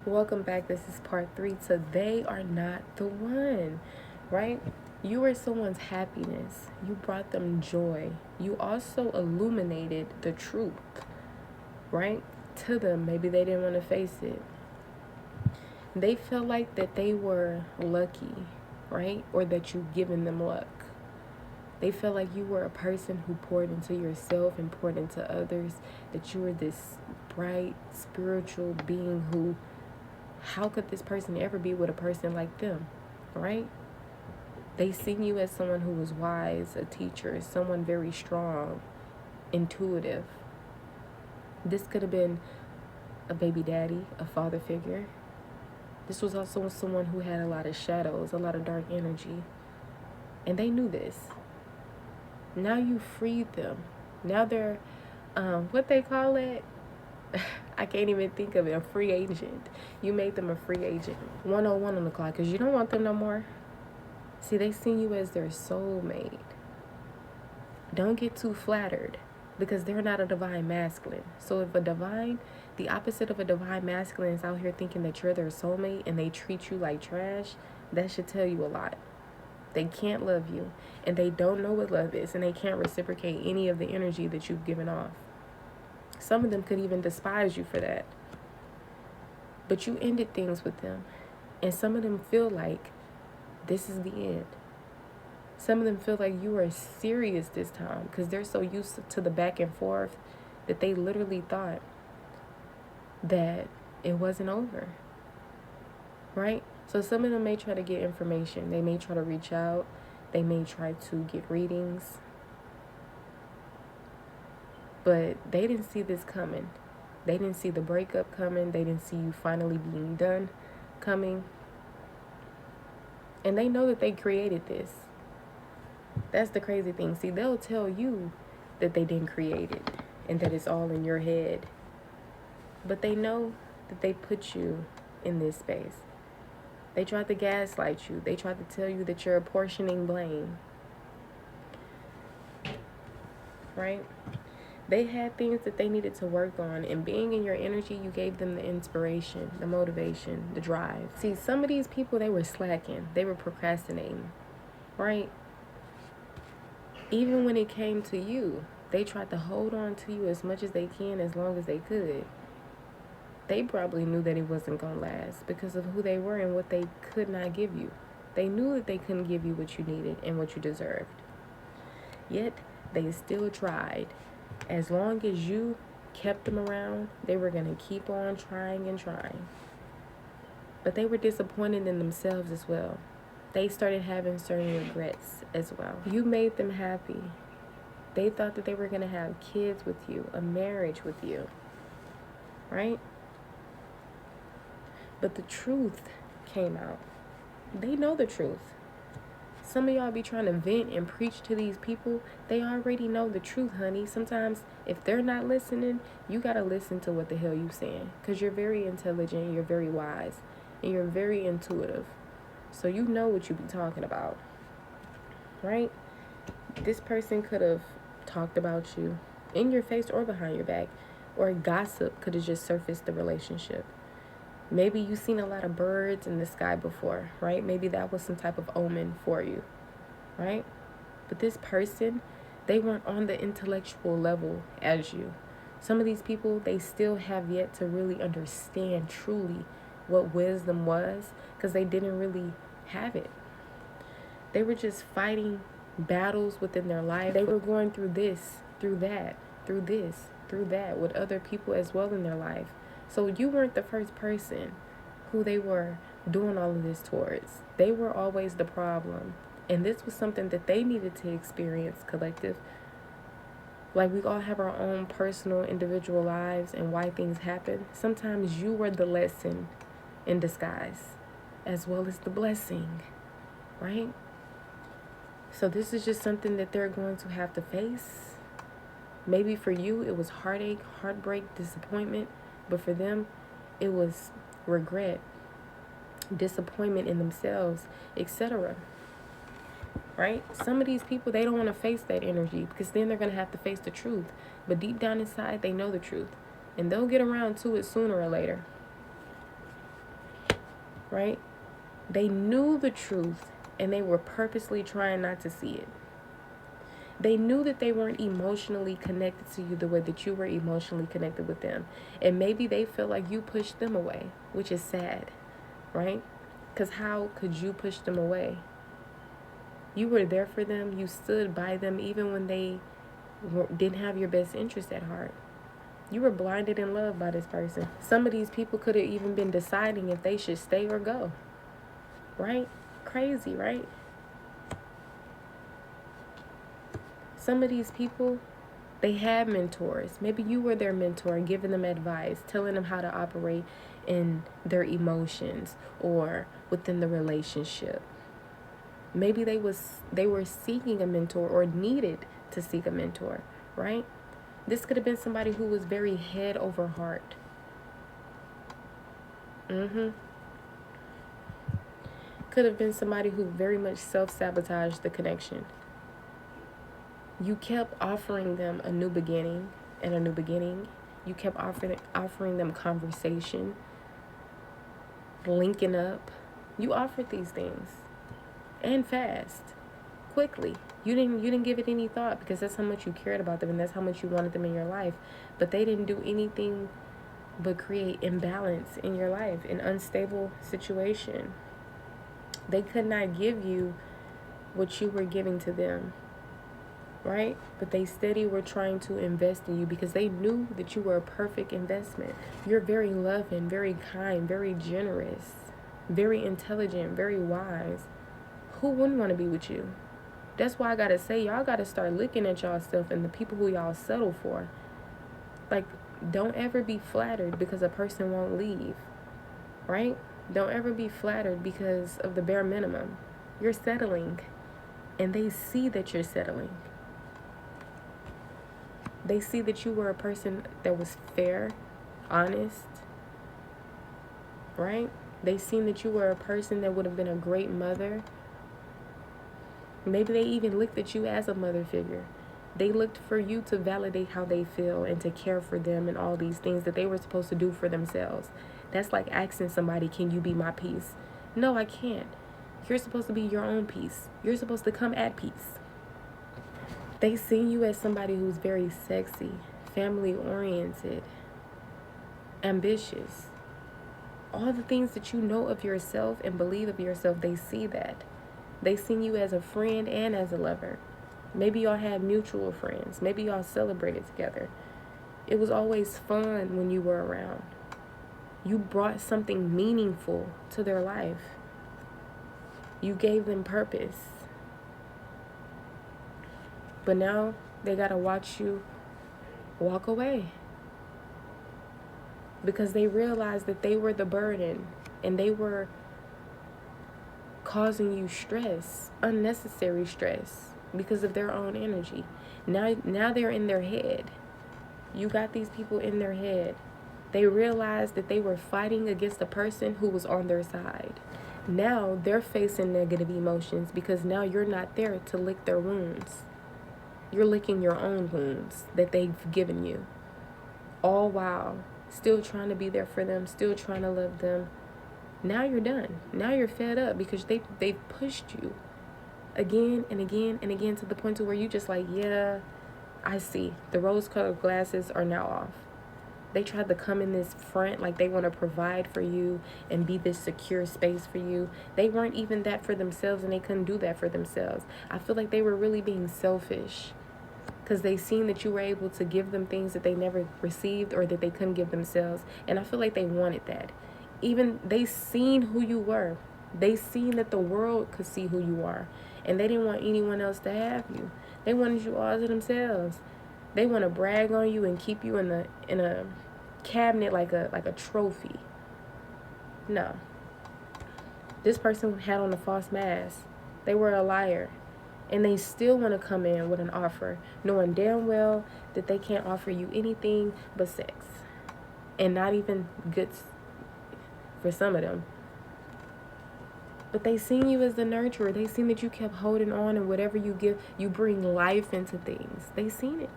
Welcome back. This is part 3 to They Are Not the One, right? You were someone's happiness. You brought them joy. You also illuminated the truth, right? To them. Maybe they didn't want to face it. They felt like that they were lucky, right? Or that you've given them luck. They felt like you were a person who poured into yourself and poured into others, that you were this bright, spiritual being who, how could this person ever be with a person like them, right? They seen you as someone who was wise, a teacher, someone very strong, intuitive. This could have been a baby daddy, a father figure. This was also someone who had a lot of shadows, a lot of dark energy. And they knew this. Now you freed them. Now they're, what they call it? I can't even think of it, a free agent. You made them a free agent. 101 on the clock because you don't want them no more. See, they see you as their soulmate. Don't get too flattered because they're not a divine masculine. So if the opposite of a divine masculine is out here thinking that you're their soulmate and they treat you like trash, that should tell you a lot. They can't love you and they don't know what love is and they can't reciprocate any of the energy that you've given off. Some of them could even despise you for that. But you ended things with them. And some of them feel like this is the end. Some of them feel like you are serious this time because they're so used to the back and forth that they literally thought that it wasn't over. Right? So some of them may try to get information. They may try to reach out. They may try to get readings. But they didn't see this coming. They didn't see the breakup coming. They didn't see you finally being done coming. And they know that they created this. That's the crazy thing. See, they'll tell you that they didn't create it and that it's all in your head. But they know that they put you in this space. They tried to gaslight you. They tried to tell you that you're apportioning blame. Right? They had things that they needed to work on, and being in your energy, you gave them the inspiration, the motivation, the drive. See, some of these people, they were slacking. They were procrastinating, right? Even when it came to you, they tried to hold on to you as much as they can, as long as they could. They probably knew that it wasn't going to last because of who they were and what they could not give you. They knew that they couldn't give you what you needed and what you deserved. Yet, they still tried. As long as you kept them around, they were going to keep on trying and trying. But they were disappointed in themselves as well. They started having certain regrets as well. You made them happy. They thought that they were going to have kids with you, a marriage with you, right? But the truth came out. They know the truth. Some of y'all be trying to vent and preach to these people. They already know the truth, honey. Sometimes if they're not listening, you got to listen to what the hell you saying. Because you're very intelligent, you're very wise, and you're very intuitive. So you know what you be talking about, right? This person could have talked about you in your face or behind your back, or gossip could have just surfaced the relationship. Maybe you've seen a lot of birds in the sky before, right? Maybe that was some type of omen for you, right? But this person, they weren't on the intellectual level as you. Some of these people, they still have yet to really understand truly what wisdom was because they didn't really have it. They were just fighting battles within their life. They were going through this, through that, through this, through that with other people as well in their life. So you weren't the first person who they were doing all of this towards. They were always the problem. And this was something that they needed to experience, collective. Like, we all have our own personal, individual lives and why things happen. Sometimes you were the lesson in disguise, as well as the blessing, right? So this is just something that they're going to have to face. Maybe for you, it was heartache, heartbreak, disappointment. But for them, it was regret, disappointment in themselves, etc. Right? Some of these people, they don't want to face that energy because then they're going to have to face the truth. But deep down inside, they know the truth. And they'll get around to it sooner or later. right? They knew the truth and they were purposely trying not to see it. They knew that they weren't emotionally connected to you the way that you were emotionally connected with them. And maybe they feel like you pushed them away, which is sad, right? Because how could you push them away? You were there for them. You stood by them even when they didn't have your best interest at heart. You were blinded in love by this person. Some of these people could have even been deciding if they should stay or go, right? Crazy, right? Some of these people, they have mentors. Maybe you were their mentor, giving them advice, telling them how to operate in their emotions or within the relationship. Maybe they were seeking a mentor or needed to seek a mentor, right? This could have been somebody who was very head over heart. Could have been somebody who very much self-sabotaged the connection. You kept offering them a new beginning and a new beginning. You kept offering them conversation, linking up. You offered these things, and fast, quickly. You didn't give it any thought because that's how much you cared about them and that's how much you wanted them in your life. But they didn't do anything but create imbalance in your life, an unstable situation. They could not give you what you were giving to them, right? But they steady were trying to invest in you because they knew that you were a perfect investment. You're very loving, very kind, very generous, very intelligent, very wise. Who wouldn't want to be with you? That's why I gotta say, y'all gotta start looking at y'all stuff and the people who y'all settle for. Like, don't ever be flattered because a person won't leave, right? Don't ever be flattered because of the bare minimum. You're settling, and they see that you're settling. They see that you were a person that was fair, honest, right? They seen that you were a person that would have been a great mother. Maybe they even looked at you as a mother figure. They looked for you to validate how they feel and to care for them and all these things that they were supposed to do for themselves. That's like asking somebody, can you be my peace? No, I can't. You're supposed to be your own peace. You're supposed to come at peace. They seen you as somebody who's very sexy, family-oriented, ambitious. All the things that you know of yourself and believe of yourself, they see that. They seen you as a friend and as a lover. Maybe y'all had mutual friends. Maybe y'all celebrated together. It was always fun when you were around. You brought something meaningful to their life. You gave them purpose. But now they gotta watch you walk away because they realized that they were the burden and they were causing you stress, unnecessary stress, because of their own energy. Now they're in their head. You got these people in their head. They realized that they were fighting against a person who was on their side. Now they're facing negative emotions because now you're not there to lick their wounds. You're licking your own wounds that they've given you. All while still trying to be there for them, still trying to love them. Now you're done. Now you're fed up because they've pushed you again and again and again to the point to where you just like, yeah, I see. The rose-colored glasses are now off. They tried to come in this front like they want to provide for you and be this secure space for you. They weren't even that for themselves, and they couldn't do that for themselves. I feel like they were really being selfish because they seen that you were able to give them things that they never received or that they couldn't give themselves. And I feel like they wanted that. Even they seen who you were. They seen that the world could see who you are. And they didn't want anyone else to have you. They wanted you all to themselves. They want to brag on you and keep you in a cabinet like a trophy. No. This person had on a false mask. They were a liar. And they still want to come in with an offer, knowing damn well that they can't offer you anything but sex. And not even good for some of them. But they seen you as the nurturer. They seen that you kept holding on, and whatever you give, you bring life into things. They seen it.